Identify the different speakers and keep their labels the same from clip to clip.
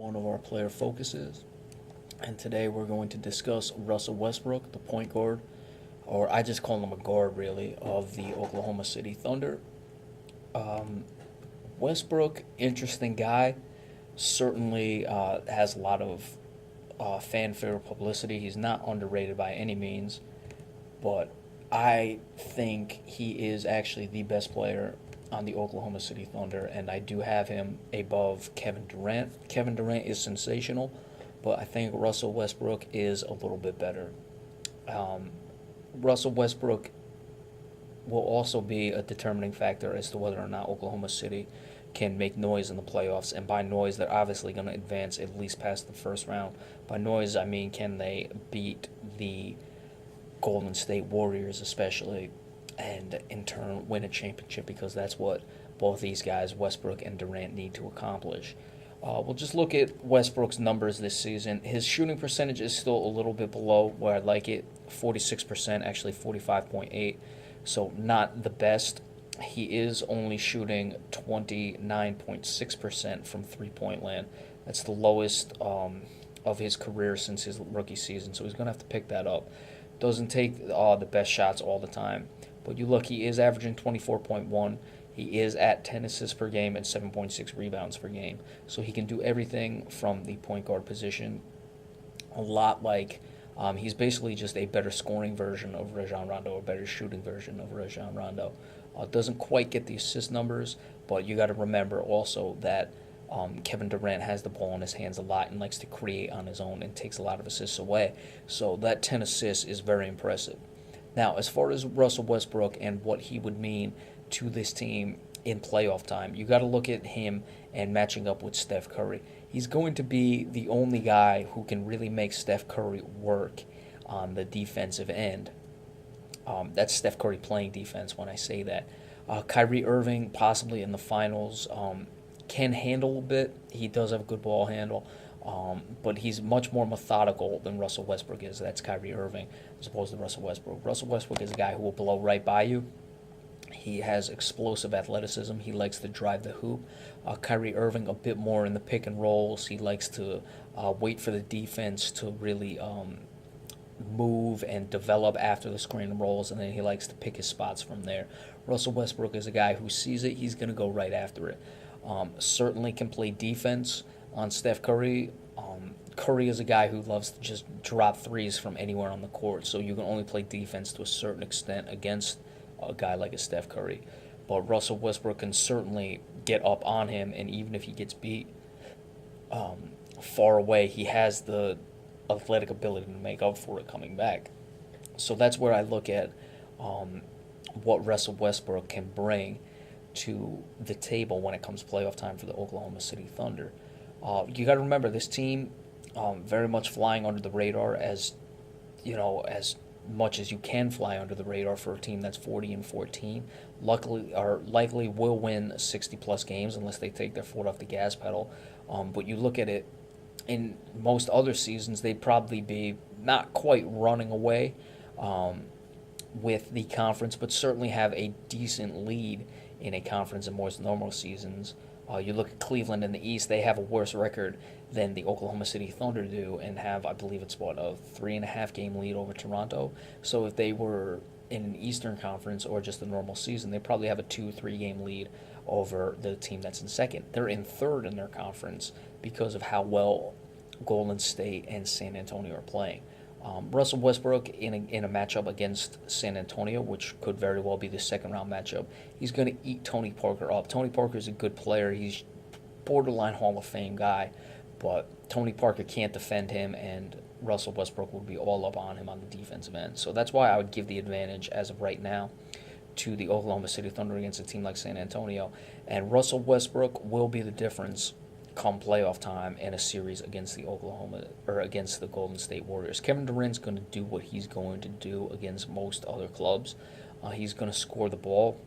Speaker 1: one of our player focuses. And today we're going to discuss Russell Westbrook, the point guard, or I just call him a guard really, of the Oklahoma City Thunder. Um, Westbrook, interesting guy, certainly has a lot of fanfare publicity. He's not underrated by any means, but I think he is actually the best player on the Oklahoma City Thunder, and I do have him above Kevin Durant. Kevin Durant is sensational, but I think Russell Westbrook is a little bit better. Um, Russell Westbrook will also be a determining factor as to whether or not Oklahoma City can make noise in the playoffs. And by noise, they're obviously going to advance at least past the first round. By noise, I mean, can they beat the Golden State Warriors, especially, and in turn win a championship? Because that's what both these guys, Westbrook and Durant, need to accomplish. We'll just look at Westbrook's numbers this season. His shooting percentage is still a little bit below where I'd like it, 46%, actually 45.8, so not the best. He is only shooting 29.6% from three-point land. That's the lowest of his career since his rookie season, so he's going to have to pick that up. Doesn't take the best shots all the time, but you look, he is averaging 24.1. He is at 10 assists per game and 7.6 rebounds per game. So he can do everything from the point guard position. A lot like he's basically just a better scoring version of Rajon Rondo, a better shooting version of Rajon Rondo. Doesn't quite get the assist numbers, but you got to remember also that Kevin Durant has the ball in his hands a lot and likes to create on his own and takes a lot of assists away. So that 10 assists is very impressive. Now, as far as Russell Westbrook and what he would mean to this team in playoff time, you got to look at him and matching up with Steph Curry. He's going to be the only guy who can really make Steph Curry work on the defensive end. That's Steph Curry playing defense when I say that. Kyrie Irving, possibly in the finals, can handle a bit. He does have a good ball handle, but he's much more methodical than Russell Westbrook is. That's Kyrie Irving as opposed to Russell Westbrook. Russell Westbrook is a guy who will blow right by you. He has explosive athleticism. He likes to drive the hoop. Kyrie Irving a bit more in the pick and rolls. He likes to wait for the defense to really move and develop after the screen and rolls, and then he likes to pick his spots from there. Russell Westbrook is a guy who sees it. He's going to go right after it. Certainly can play defense on Steph Curry. Curry is a guy who loves to just drop threes from anywhere on the court, so you can only play defense to a certain extent against a guy like a Steph Curry. But Russell Westbrook can certainly get up on him, and even if he gets beat far away, he has the athletic ability to make up for it coming back. So that's where I look at what Russell Westbrook can bring to the table when it comes playoff time for the Oklahoma City Thunder. You got to remember this team very much flying under the radar, as as much as you can fly under the radar for a team that's 40-14. Luckily, or likely will win 60 plus games unless they take their foot off the gas pedal. But you look at it, in most other seasons, they'd probably be not quite running away with the conference, but certainly have a decent lead in a conference in most normal seasons. You look at Cleveland in the East; they have a worse record than the Oklahoma City Thunder do, and have, I believe it's what, a 3.5 game lead over Toronto. So if they were in an Eastern Conference or just a normal season, they probably have a 2-3 game lead over the team that's in second. They're in third in their conference because of how well Golden State and San Antonio are playing. Russell Westbrook in a matchup against San Antonio, which could very well be the second round matchup, he's going to eat Tony Parker up. Tony Parker is a good player. He's borderline Hall of Fame guy, but Tony Parker can't defend him, and Russell Westbrook would be all up on him on the defensive end. So that's why I would give the advantage as of right now to the Oklahoma City Thunder against a team like San Antonio. And Russell Westbrook will be the difference come playoff time in a series against the against the Golden State Warriors. Kevin Durant's going to do what he's going to do against most other clubs. He's going to score the ball.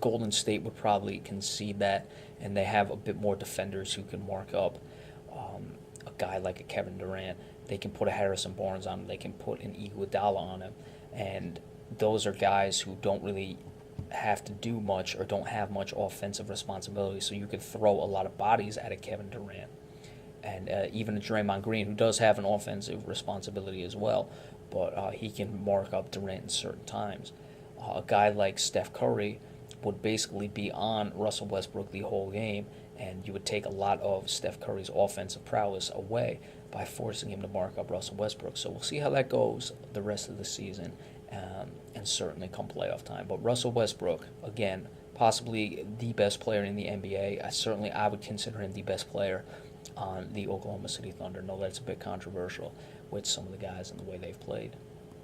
Speaker 1: Golden State would probably concede that, and they have a bit more defenders who can mark up a guy like a Kevin Durant. They can put a Harrison Barnes on him. They can put an Iguodala on him, and those are guys who don't really don't have to do much or don't have much offensive responsibility. So you could throw a lot of bodies at a Kevin Durant and even a Draymond Green, who does have an offensive responsibility as well, but he can mark up Durant in certain times. A guy like Steph Curry would basically be on Russell Westbrook the whole game, and you would take a lot of Steph Curry's offensive prowess away by forcing him to mark up Russell Westbrook. So we'll see how that goes the rest of the season, and certainly come playoff time. But Russell Westbrook, again, possibly the best player in the NBA. I would consider him the best player on the Oklahoma City Thunder. No, that's a bit controversial with some of the guys and the way they've played.